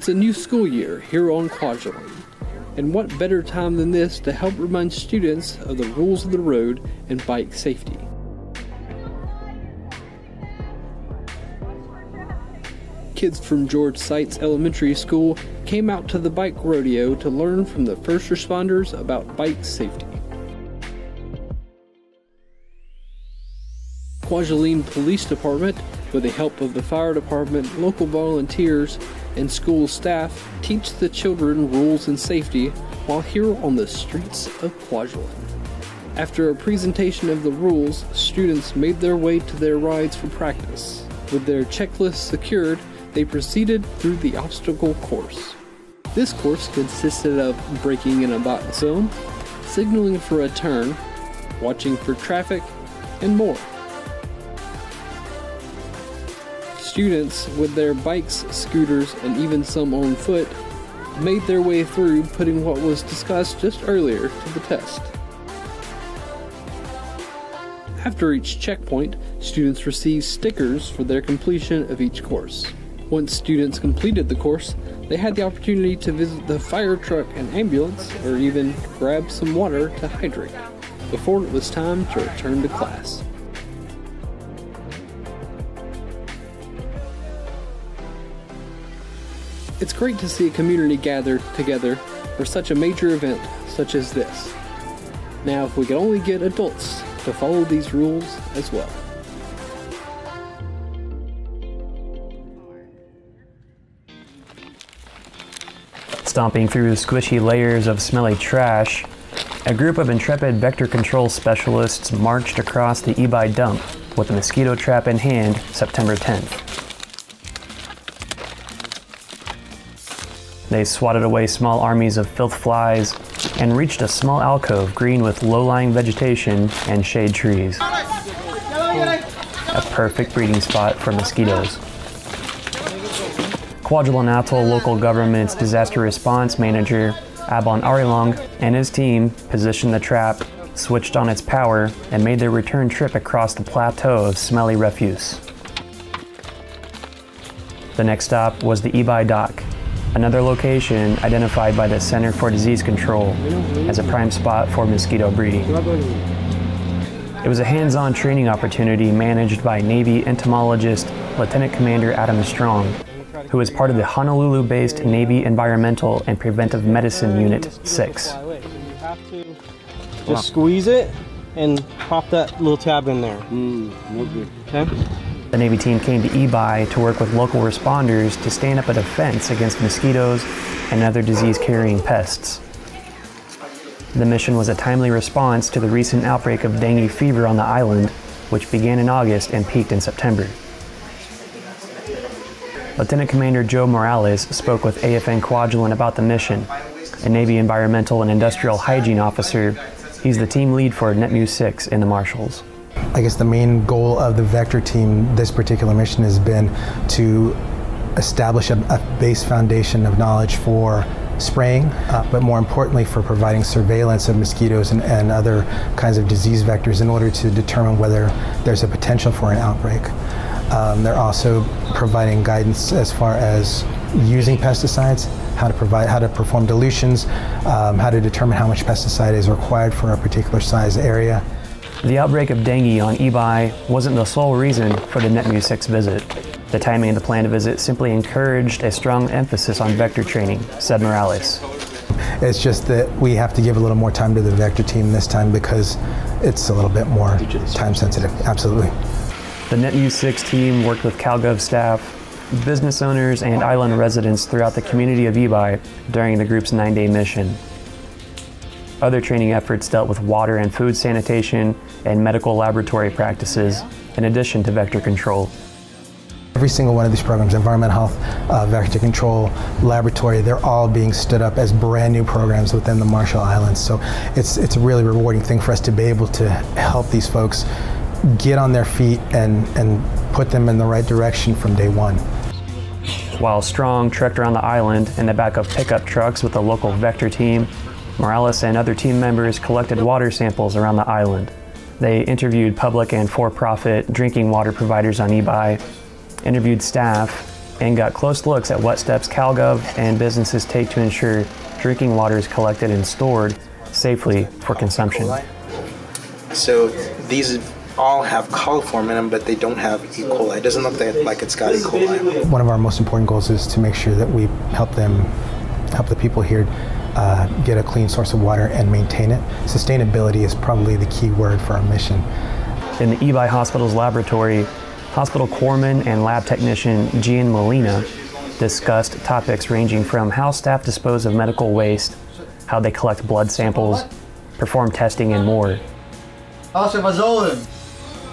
It's a new school year here on Kwajalein, and what better time than this to help remind students of the rules of the road and bike safety. Kids from George Seitz Elementary School came out to the bike rodeo to learn from the first responders about bike safety. Kwajalein Police Department, with the help of the fire department, local volunteers, and school staff, teach the children rules and safety while here on the streets of Kwajalein. After a presentation of the rules, students made their way to their rides for practice. With their checklists secured, they proceeded through the obstacle course. This course consisted of braking in a box zone, signaling for a turn, watching for traffic, and more. Students, with their bikes, scooters, and even some on foot, made their way through, putting what was discussed just earlier to the test. After each checkpoint, students received stickers for their completion of each course. Once students completed the course, they had the opportunity to visit the fire truck and ambulance, or even grab some water to hydrate, before it was time to return to class. It's great to see a community gather together for such a major event such as this. Now, if we could only get adults to follow these rules as well. Stomping through squishy layers of smelly trash, a group of intrepid vector control specialists marched across the e-bike dump with a mosquito trap in hand September 10th. They swatted away small armies of filth flies and reached a small alcove green with low-lying vegetation and shade trees. A perfect breeding spot for mosquitoes. Kwajalein Atoll local government's disaster response manager, Abon Arilong, and his team positioned the trap, switched on its power, and made their return trip across the plateau of smelly refuse. The next stop was the e-bike dock, another location identified by the Center for Disease Control as a prime spot for mosquito breeding. It was a hands-on training opportunity managed by Navy entomologist Lieutenant Commander Adam Strong, who is part of the Honolulu-based Navy Environmental and Preventive Medicine Unit 6. You have to just squeeze it and pop that little tab in there. Okay? The Navy team came to e-bike to work with local responders to stand up a defense against mosquitoes and other disease-carrying pests. The mission was a timely response to the recent outbreak of dengue fever on the island, which began in August and peaked in September. Lieutenant Commander Joe Morales spoke with AFN Kwajalein about the mission. A Navy Environmental and Industrial Hygiene Officer, he's the team lead for NETMU 6 in the Marshals. I guess the main goal of the Vector team, this particular mission, has been to establish a base foundation of knowledge for spraying, but more importantly for providing surveillance of mosquitoes and other kinds of disease vectors in order to determine whether there's a potential for an outbreak. They're also providing guidance as far as using pesticides, how to perform dilutions, how to determine how much pesticide is required for a particular size area. The outbreak of dengue on e-bike wasn't the sole reason for the NETMU 6 visit. The timing of the planned visit simply encouraged a strong emphasis on vector training, said Morales. It's just that we have to give a little more time to the Vector team this time because it's a little bit more time sensitive. Absolutely. The NETMU 6 team worked with CalGov staff, business owners, and island residents throughout the community of e-bike during the group's 9-day mission. Other training efforts dealt with water and food sanitation and medical laboratory practices, in addition to vector control. Every single one of these programs, environmental health, vector control, laboratory, they're all being stood up as brand new programs within the Marshall Islands. So it's a really rewarding thing for us to be able to help these folks get on their feet and put them in the right direction from day one. While Strong trekked around the island in the back of pickup trucks with the local vector team, Morales and other team members collected water samples around the island. They interviewed public and for-profit drinking water providers on e-bike, interviewed staff, and got close looks at what steps CalGov and businesses take to ensure drinking water is collected and stored safely for consumption. So these all have coliform in them, but they don't have E. coli. It doesn't look like it's got E. coli. One of our most important goals is to make sure that we help the people here get a clean source of water and maintain it. Sustainability is probably the key word for our mission. In the eBay Hospital's laboratory, hospital corpsman and lab technician Gian Molina discussed topics ranging from how staff dispose of medical waste, how they collect blood samples, perform testing, and more.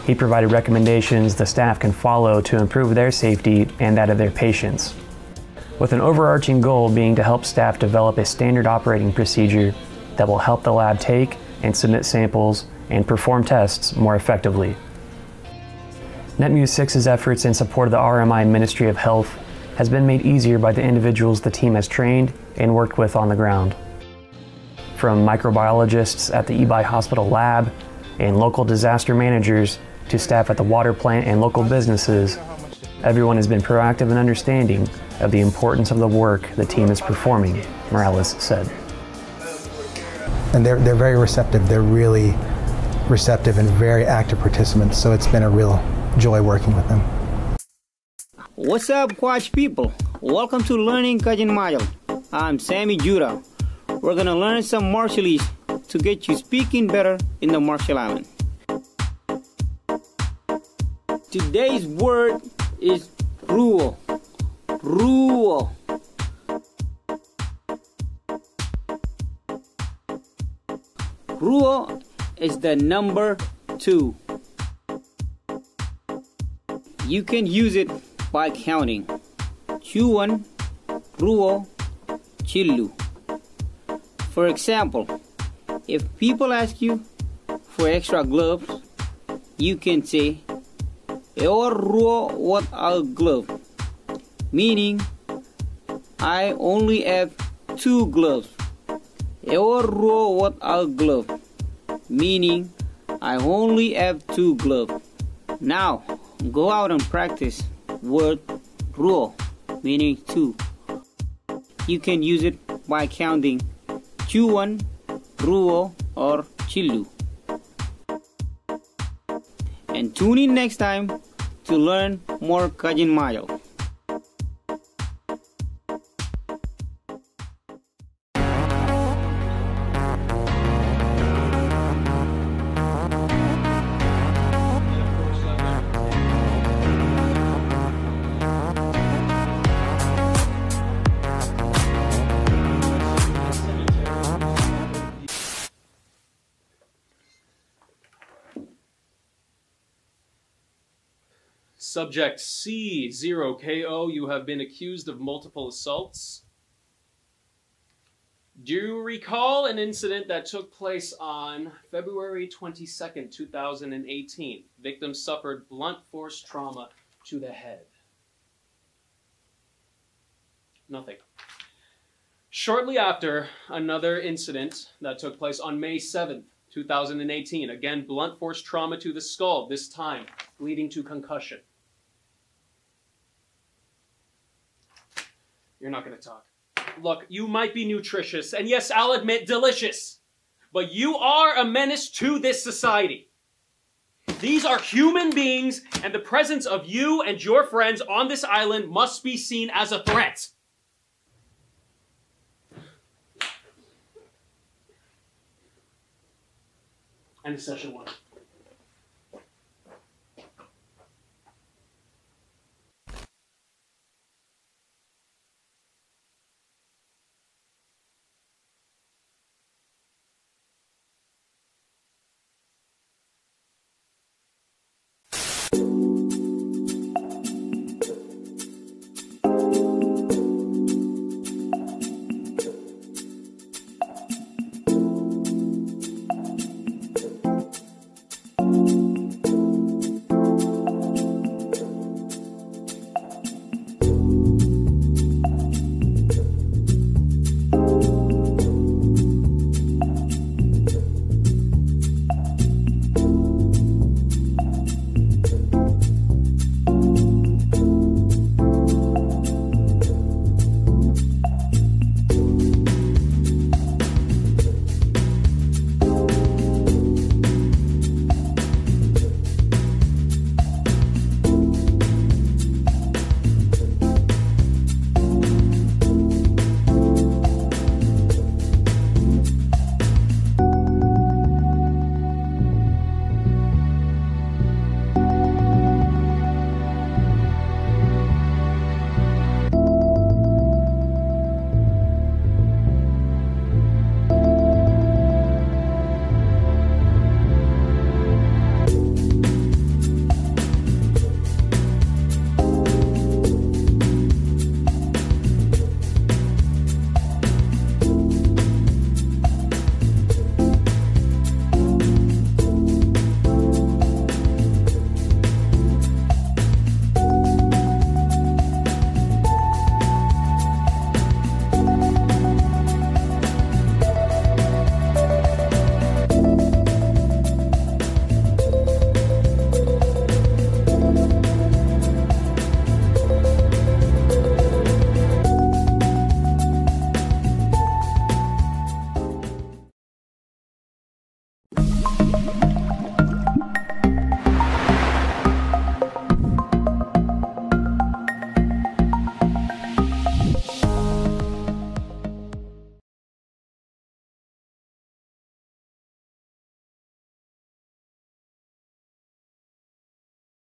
He provided recommendations the staff can follow to improve their safety and that of their patients, with an overarching goal being to help staff develop a standard operating procedure that will help the lab take and submit samples and perform tests more effectively. NetMuse 6's efforts in support of the RMI Ministry of Health has been made easier by the individuals the team has trained and worked with on the ground. From microbiologists at the eBay Hospital lab and local disaster managers to staff at the water plant and local businesses, everyone has been proactive and understanding of the importance of the work the team is performing, Morales said. And they're very receptive. They're really receptive and very active participants, so it's been a real joy working with them. What's up, Kwaj people? Welcome to Learning Kwajalein. I'm Sammy Judah. We're gonna learn some Marshallese to get you speaking better in the Marshall Island. Today's word is ruo. Ruo. Ruo is the number 2. You can use it by counting. Chuan, ruo, chillu. For example, if people ask you for extra gloves, you can say, "Eor ruo wat al glove," meaning I only have 2 gloves. Eor ruo wat al glove, meaning I only have 2 gloves. Now, go out and practice word ruo, meaning 2. You can use it by counting chuan, ruo, or chillu. And tune in next time to learn more Kwajalein. Subject C0KO, you have been accused of multiple assaults. Do you recall an incident that took place on February 22nd, 2018? Victim suffered blunt force trauma to the head. Nothing. Shortly after, another incident that took place on May 7th, 2018. Again, blunt force trauma to the skull, this time leading to concussion. You're not going to talk. Look, you might be nutritious, and yes, I'll admit, delicious, but you are a menace to this society. These are human beings, and the presence of you and your friends on this island must be seen as a threat. End of session 1.